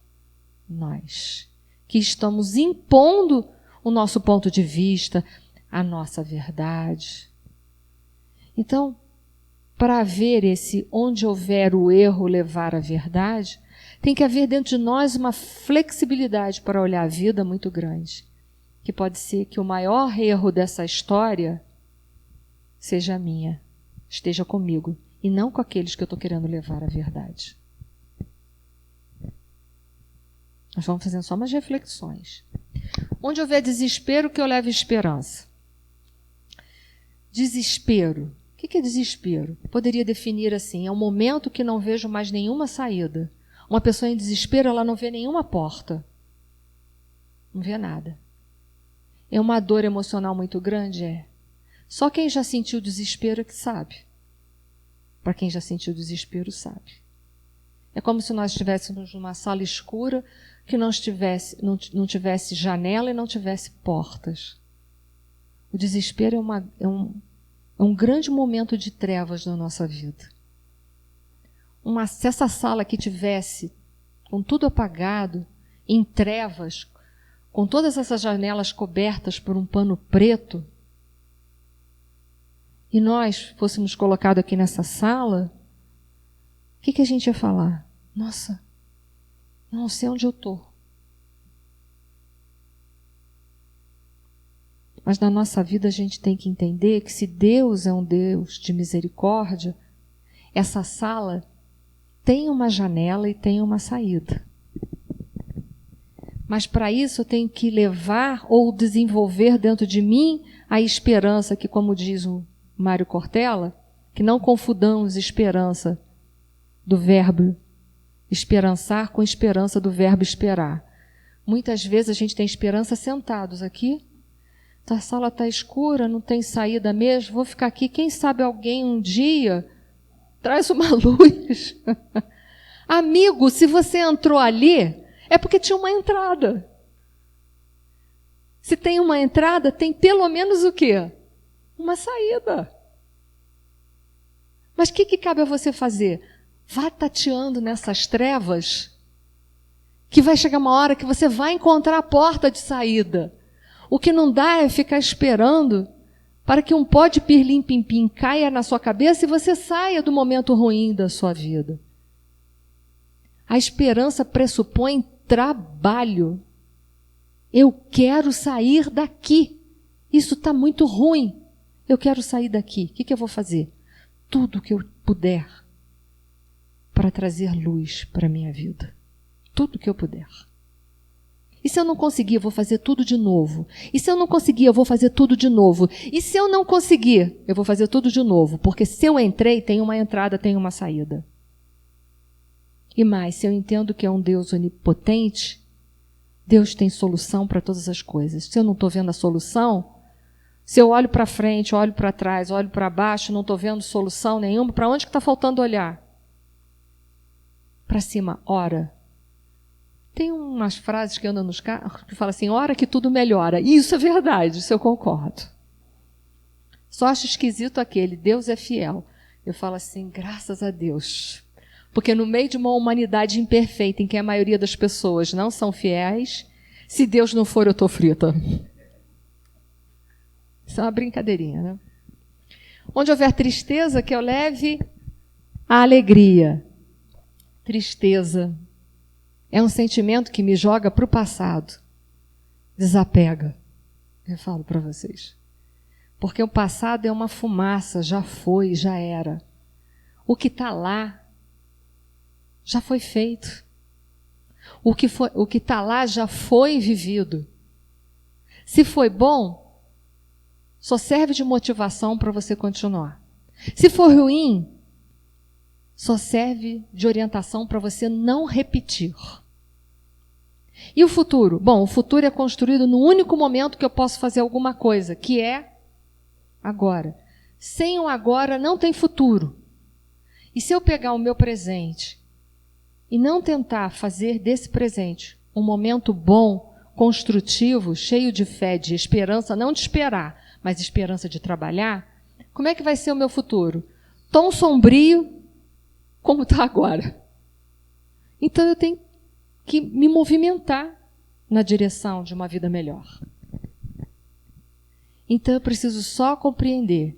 nós, que estamos impondo o nosso ponto de vista, a nossa verdade. Então, para haver esse onde houver o erro levar a verdade, tem que haver dentro de nós uma flexibilidade para olhar a vida muito grande. Que pode ser que o maior erro dessa história seja a minha, esteja comigo, e não com aqueles que eu estou querendo levar a verdade. Nós vamos fazendo só umas reflexões. Onde houver desespero, que eu leve esperança. Desespero. O que é desespero? Poderia definir assim, é um momento que não vejo mais nenhuma saída. Uma pessoa em desespero, ela não vê nenhuma porta. Não vê nada. É uma dor emocional muito grande? É. Só quem já sentiu desespero é que sabe. Para quem já sentiu desespero, sabe. É como se nós estivéssemos numa sala escura que não tivesse janela e não tivesse portas. O desespero é um grande momento de trevas na nossa vida. Se essa sala aqui tivesse com tudo apagado, em trevas, com todas essas janelas cobertas por um pano preto, e nós fôssemos colocados aqui nessa sala, o que a gente ia falar? Nossa, eu não sei onde eu estou. Mas na nossa vida a gente tem que entender que se Deus é um Deus de misericórdia, essa sala tem uma janela e tem uma saída. Mas para isso eu tenho que levar ou desenvolver dentro de mim a esperança, que, como diz o Mário Cortella, que não confundamos esperança do verbo esperançar com esperança do verbo esperar. Muitas vezes a gente tem esperança sentados aqui, a sala está escura, não tem saída mesmo, vou ficar aqui, quem sabe alguém um dia traz uma luz. Amigo, se você entrou ali, é porque tinha uma entrada. Se tem uma entrada, tem pelo menos o quê? Uma saída. Mas o que cabe a você fazer? Vá tateando nessas trevas, que vai chegar uma hora que você vai encontrar a porta de saída. O que não dá é ficar esperando para que um pó de pirlim-pim-pim caia na sua cabeça e você saia do momento ruim da sua vida. A esperança pressupõe trabalho. Eu quero sair daqui. Isso está muito ruim. Eu quero sair daqui. O que eu vou fazer? Tudo que eu puder para trazer luz para a minha vida. Tudo que eu puder. E se eu não conseguir, eu vou fazer tudo de novo. E se eu não conseguir, eu vou fazer tudo de novo. E se eu não conseguir, eu vou fazer tudo de novo. Porque se eu entrei, tem uma entrada, tem uma saída. E mais, se eu entendo que é um Deus onipotente, Deus tem solução para todas as coisas. Se eu não estou vendo a solução, se eu olho para frente, olho para trás, olho para baixo, não estou vendo solução nenhuma, para onde que está faltando olhar? Para cima, ora. Tem umas frases que andam nos carros que falam assim, hora que tudo melhora. E isso é verdade, isso eu concordo. Só acho esquisito aquele, Deus é fiel. Eu falo assim, graças a Deus. Porque no meio de uma humanidade imperfeita, em que a maioria das pessoas não são fiéis, se Deus não for, eu estou frita. Isso é uma brincadeirinha, né? Onde houver tristeza, que eu leve a alegria. Tristeza é um sentimento que me joga para o passado. Desapega. Eu falo para vocês. Porque o passado é uma fumaça, já foi, já era. O que está lá já foi feito. O que está lá já foi vivido. Se foi bom, só serve de motivação para você continuar. Se for ruim, só serve de orientação para você não repetir. E o futuro? Bom, o futuro é construído no único momento que eu posso fazer alguma coisa, que é agora. Sem o agora não tem futuro. E se eu pegar o meu presente e não tentar fazer desse presente um momento bom, construtivo, cheio de fé, de esperança, não de esperar, mas esperança de trabalhar, como é que vai ser o meu futuro? Tão sombrio como está agora. Então eu tenho que me movimentar na direção de uma vida melhor. Então eu preciso só compreender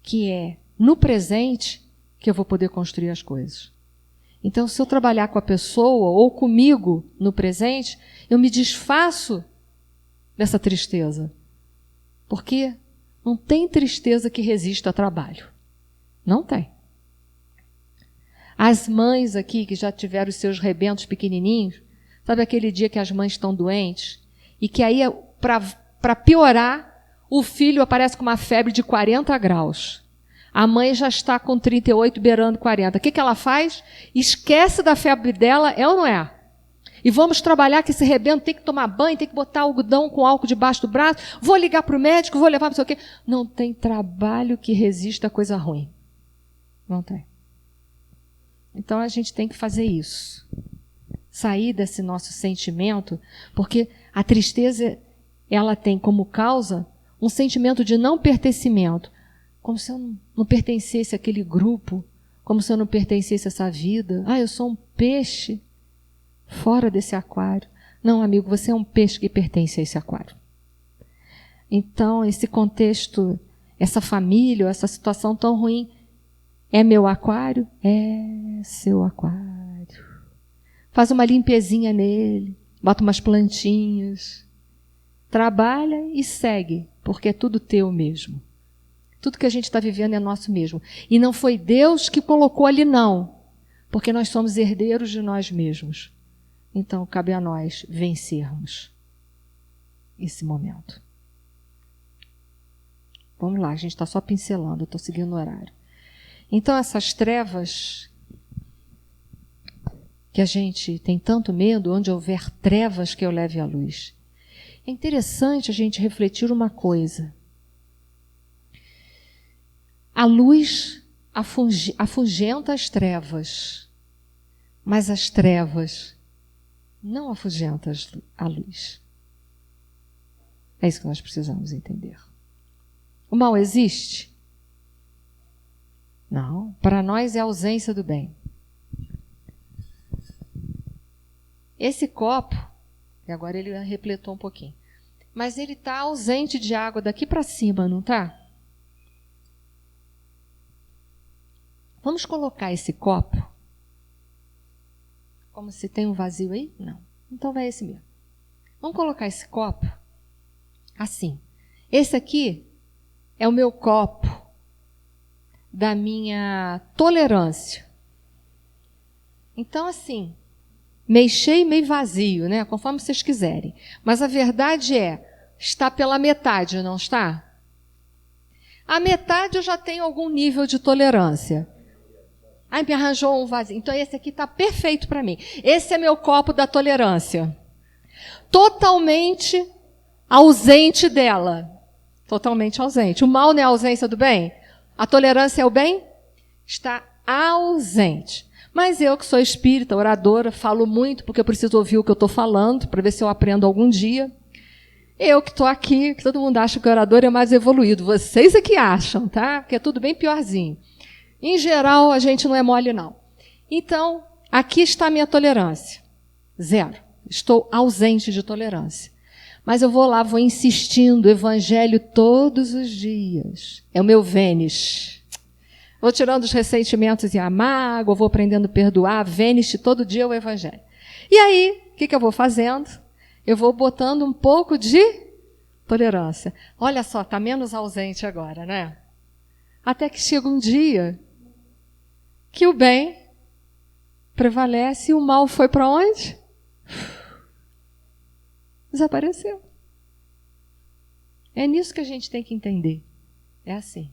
que é no presente que eu vou poder construir as coisas. Então, se eu trabalhar com a pessoa ou comigo no presente, eu me desfaço dessa tristeza. Porque não tem tristeza que resista a trabalho. Não tem. As mães aqui que já tiveram os seus rebentos pequenininhos, sabe aquele dia que as mães estão doentes? E que aí, para piorar, o filho aparece com uma febre de 40 graus. A mãe já está com 38, beirando 40. O que ela faz? Esquece da febre dela, é ou não é? E vamos trabalhar que esse rebento tem que tomar banho, tem que botar algodão com álcool debaixo do braço, vou ligar para o médico, vou levar para não sei o quê. Não tem trabalho que resista a coisa ruim. Não tem. Então a gente tem que fazer isso. Sair desse nosso sentimento, porque a tristeza, ela tem como causa um sentimento de não pertencimento. Como se eu não pertencesse àquele grupo, como se eu não pertencesse a essa vida. Eu sou um peixe fora desse aquário. Não, amigo, você é um peixe que pertence a esse aquário. Então, esse contexto, essa família, essa situação tão ruim, é meu aquário? É seu aquário. Faz uma limpezinha nele, bota umas plantinhas, trabalha e segue, porque é tudo teu mesmo. Tudo que a gente está vivendo é nosso mesmo. E não foi Deus que colocou ali, não. Porque nós somos herdeiros de nós mesmos. Então, cabe a nós vencermos esse momento. Vamos lá, a gente está só pincelando, eu estou seguindo o horário. Então, essas trevas que a gente tem tanto medo, onde houver trevas que eu leve à luz. É interessante a gente refletir uma coisa. A luz afugenta as trevas, mas as trevas não afugentam a luz. É isso que nós precisamos entender. O mal existe? Não. Para nós é a ausência do bem. Esse copo, e agora ele repletou um pouquinho, mas ele está ausente de água daqui para cima, não está? Vamos colocar esse copo, como se tem um vazio aí? Não. Então vai esse mesmo. Vamos colocar esse copo assim. Esse aqui é o meu copo da minha tolerância. Então, assim, meio cheio e meio vazio, né? Conforme vocês quiserem. Mas a verdade está pela metade, não está? A metade eu já tenho algum nível de tolerância. Me arranjou um vazio. Então esse aqui está perfeito para mim. Esse é meu copo da tolerância. Totalmente ausente dela. Totalmente ausente. O mal não é a ausência do bem? A tolerância é o bem? Está ausente. Mas eu que sou espírita, oradora, falo muito porque eu preciso ouvir o que eu estou falando para ver se eu aprendo algum dia. Eu que estou aqui, que todo mundo acha que o orador é mais evoluído. Vocês é que acham, tá? Porque é tudo bem piorzinho. Em geral, a gente não é mole, não. Então, aqui está a minha tolerância. 0. Estou ausente de tolerância. Mas eu vou lá, vou insistindo, evangelho todos os dias. É o meu Vênus. Vou tirando os ressentimentos e a mágoa, vou aprendendo a perdoar, Vênus, todo dia o evangelho. E aí, o que eu vou fazendo? Eu vou botando um pouco de tolerância. Olha só, está menos ausente agora, né? Até que chega um dia que o bem prevalece e o mal foi para onde? Desapareceu. É nisso que a gente tem que entender. É assim.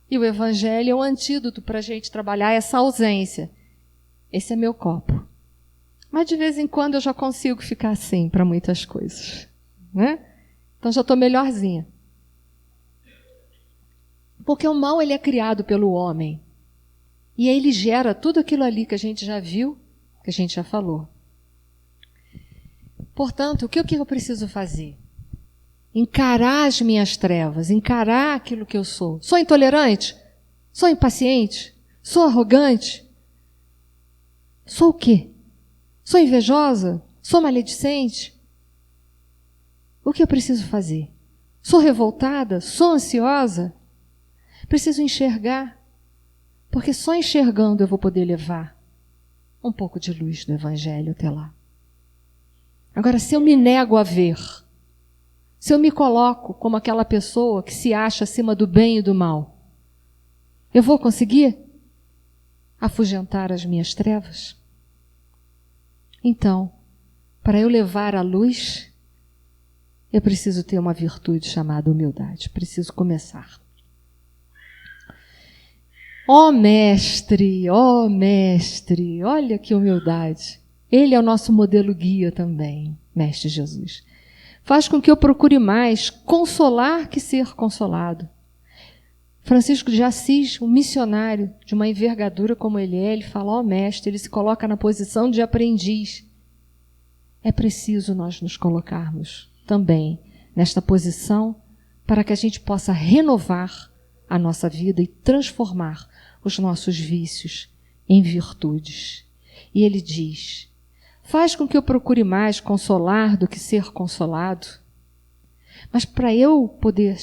E o Evangelho é um antídoto para a gente trabalhar essa ausência. Esse é meu copo. Mas de vez em quando eu já consigo ficar assim para muitas coisas, né? Então já estou melhorzinha. Porque o mal ele é criado pelo homem. E aí ele gera tudo aquilo ali que a gente já viu, que a gente já falou. Portanto, o que eu preciso fazer? Encarar as minhas trevas, encarar aquilo que eu sou. Sou intolerante? Sou impaciente? Sou arrogante? Sou o quê? Sou invejosa? Sou maledicente? O que eu preciso fazer? Sou revoltada? Sou ansiosa? Preciso enxergar, porque só enxergando eu vou poder levar um pouco de luz do Evangelho até lá. Agora, se eu me nego a ver, se eu me coloco como aquela pessoa que se acha acima do bem e do mal, eu vou conseguir afugentar as minhas trevas? Então, para eu levar a luz, eu preciso ter uma virtude chamada humildade. Preciso começar. Ó mestre, olha que humildade. Ele é o nosso modelo guia também, Mestre Jesus. Faz com que eu procure mais consolar que ser consolado. Francisco de Assis, um missionário de uma envergadura como ele fala, ó mestre, ele se coloca na posição de aprendiz. É preciso nós nos colocarmos também nesta posição para que a gente possa renovar a nossa vida e transformar os nossos vícios em virtudes. E ele diz, faz com que eu procure mais consolar do que ser consolado. Mas para eu poder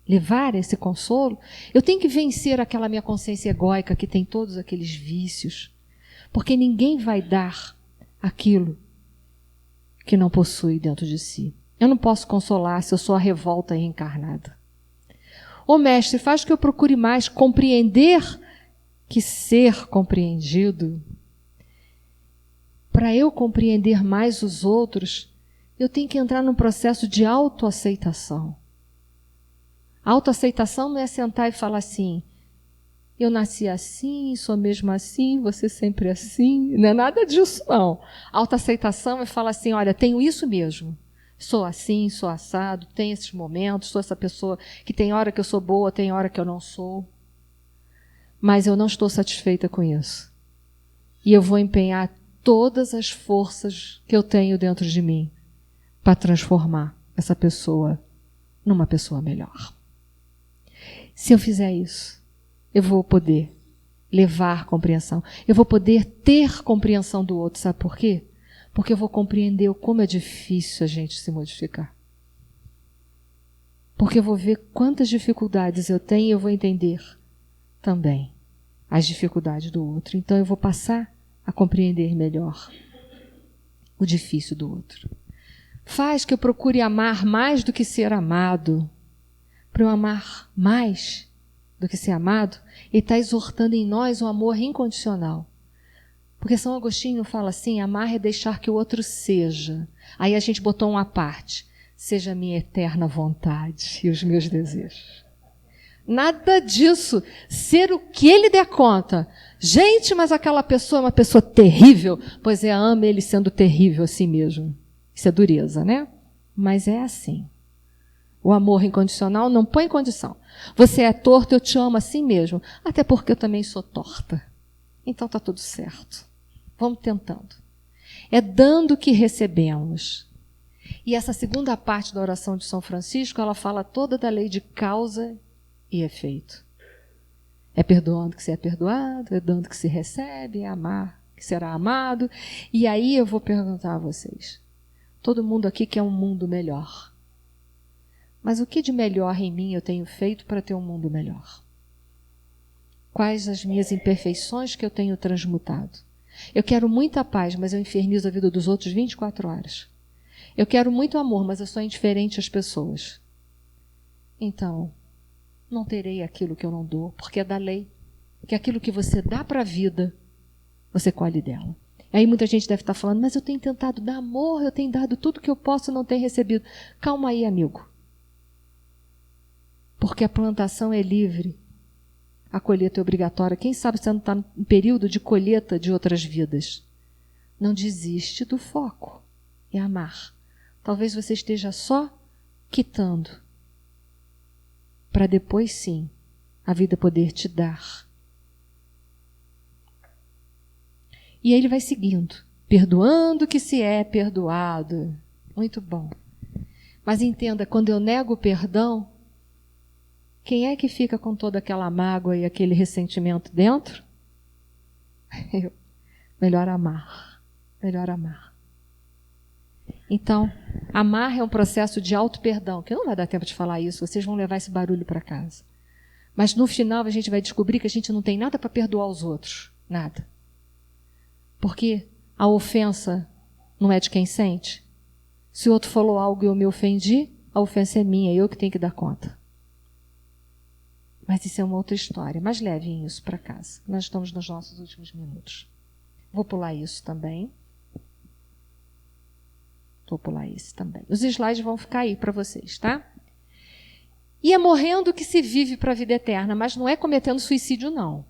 levar esse consolo, eu tenho que vencer aquela minha consciência egóica que tem todos aqueles vícios. Porque ninguém vai dar aquilo que não possui dentro de si. Eu não posso consolar se eu sou a revolta reencarnada. Ô mestre, faz que eu procure mais compreender que ser compreendido. Para eu compreender mais os outros, eu tenho que entrar num processo de autoaceitação. A autoaceitação não é sentar e falar assim, eu nasci assim, sou mesmo assim, você sempre assim. Não é nada disso, não. A autoaceitação é falar assim, olha, tenho isso mesmo. Sou assim, sou assado, tenho esses momentos, sou essa pessoa que tem hora que eu sou boa, tem hora que eu não sou. Mas eu não estou satisfeita com isso. E eu vou empenhar todas as forças que eu tenho dentro de mim para transformar essa pessoa numa pessoa melhor. Se eu fizer isso, eu vou poder levar compreensão. Eu vou poder ter compreensão do outro. Sabe por quê? Porque eu vou compreender como é difícil a gente se modificar. Porque eu vou ver quantas dificuldades eu tenho e eu vou entender também as dificuldades do outro. Então eu vou passar a compreender melhor o difícil do outro. Faz que eu procure amar mais do que ser amado. Para eu amar mais do que ser amado, ele está exortando em nós um amor incondicional. Porque São Agostinho fala assim, amar é deixar que o outro seja. Aí a gente botou uma parte, seja a minha eterna vontade e os meus desejos. Nada disso, ser o que ele der conta. Gente, mas aquela pessoa é uma pessoa terrível. Pois é, ama ele sendo terrível assim mesmo. Isso é dureza, né? Mas é assim. O amor incondicional não põe condição. Você é torto, eu te amo assim mesmo. Até porque eu também sou torta. Então está tudo certo. Vamos tentando. É dando que recebemos. E essa segunda parte da oração de São Francisco, ela fala toda da lei de causa e efeito. É perdoando que se é perdoado, é dando que se recebe, é amar que será amado. E aí eu vou perguntar a vocês. Todo mundo aqui quer um mundo melhor. Mas o que de melhor em mim eu tenho feito para ter um mundo melhor? Quais as minhas imperfeições que eu tenho transmutado? Eu quero muita paz, mas eu infernizo a vida dos outros 24 horas. Eu quero muito amor, mas eu sou indiferente às pessoas. Então, não terei aquilo que eu não dou, porque é da lei. Que aquilo que você dá para a vida, você colhe dela. Aí muita gente deve estar falando, mas eu tenho tentado dar amor, eu tenho dado tudo que eu posso e não tenho recebido. Calma aí, amigo. Porque a plantação é livre, a colheita é obrigatória. Quem sabe você não está em período de colheita de outras vidas. Não desiste do foco, é amar. Talvez você esteja só quitando, para depois sim, a vida poder te dar. E aí ele vai seguindo, perdoando que se é perdoado. Muito bom. Mas entenda, quando eu nego o perdão, quem é que fica com toda aquela mágoa e aquele ressentimento dentro? Eu. Melhor amar. Melhor amar. Então, amar é um processo de auto-perdão, que não vai dar tempo de falar isso, vocês vão levar esse barulho para casa. Mas no final a gente vai descobrir que a gente não tem nada para perdoar os outros. Nada. Porque a ofensa não é de quem sente. Se o outro falou algo e eu me ofendi, a ofensa é minha, eu que tenho que dar conta. Mas isso é uma outra história. Mas levem isso para casa. Nós estamos nos nossos últimos minutos. Vou pular isso também. Vou pular esse também. Os slides vão ficar aí para vocês, tá? E é morrendo que se vive para a vida eterna, mas não é cometendo suicídio, não.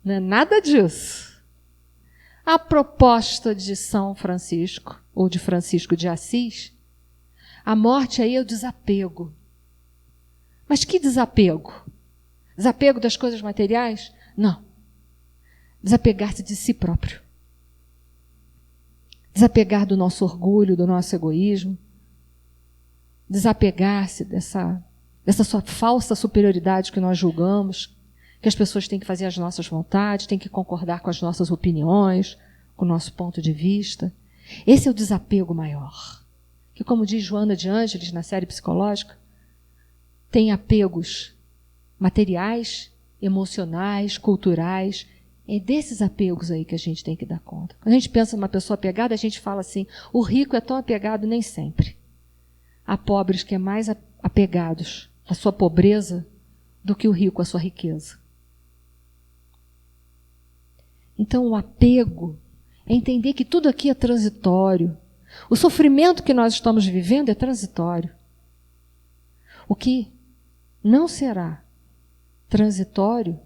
Não é nada disso. A proposta de São Francisco, ou de Francisco de Assis, a morte aí é o desapego. Mas que desapego? Desapego das coisas materiais? Não. Desapegar-se de si próprio. Desapegar do nosso orgulho, do nosso egoísmo. Desapegar-se dessa sua falsa superioridade que nós julgamos, que as pessoas têm que fazer as nossas vontades, têm que concordar com as nossas opiniões, com o nosso ponto de vista. Esse é o desapego maior. Que, como diz Joana de Ângeles na série psicológica, tem apegos materiais, emocionais, culturais. É desses apegos aí que a gente tem que dar conta. Quando a gente pensa numa pessoa apegada, a gente fala assim, o rico é tão apegado, nem sempre. Há pobres que é mais apegados à sua pobreza do que o rico à sua riqueza. Então o apego é entender que tudo aqui é transitório. O sofrimento que nós estamos vivendo é transitório. O que não será transitório,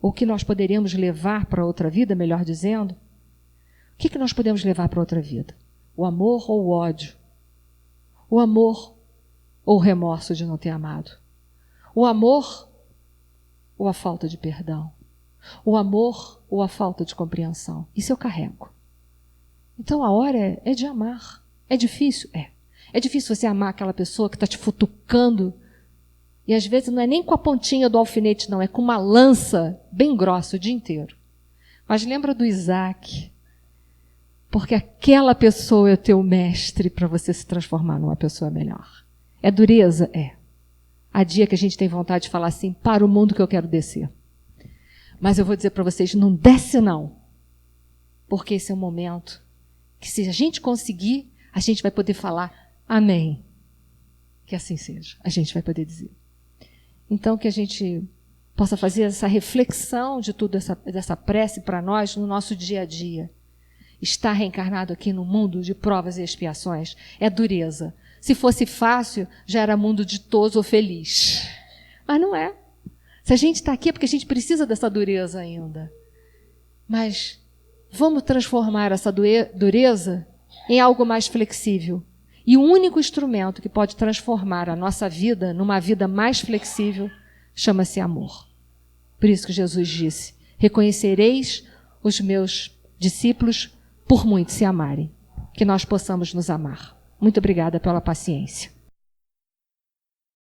ou que nós poderíamos levar para outra vida, melhor dizendo, o que nós podemos levar para outra vida? O amor ou o ódio? O amor ou o remorso de não ter amado? O amor ou a falta de perdão? O amor ou a falta de compreensão? Isso eu carrego. Então a hora é de amar. É difícil? É. É difícil você amar aquela pessoa que está te futucando. E às vezes não é nem com a pontinha do alfinete, não. É com uma lança bem grossa o dia inteiro. Mas lembra do Isaac. Porque aquela pessoa é o teu mestre para você se transformar numa pessoa melhor. É dureza? É. Há dia que a gente tem vontade de falar assim, para o mundo que eu quero descer. Mas eu vou dizer para vocês, não desce não. Porque esse é um momento que se a gente conseguir, a gente vai poder falar amém. Que assim seja. A gente vai poder dizer. Então que a gente possa fazer essa reflexão de tudo dessa prece para nós no nosso dia a dia. Estar reencarnado aqui no mundo de provas e expiações é dureza. Se fosse fácil, já era mundo ditoso ou feliz. Mas não é. Se a gente está aqui é porque a gente precisa dessa dureza ainda. Mas vamos transformar essa dureza em algo mais flexível. E o único instrumento que pode transformar a nossa vida numa vida mais flexível chama-se amor. Por isso que Jesus disse, reconhecereis os meus discípulos por muito se amarem. Que nós possamos nos amar. Muito obrigada pela paciência.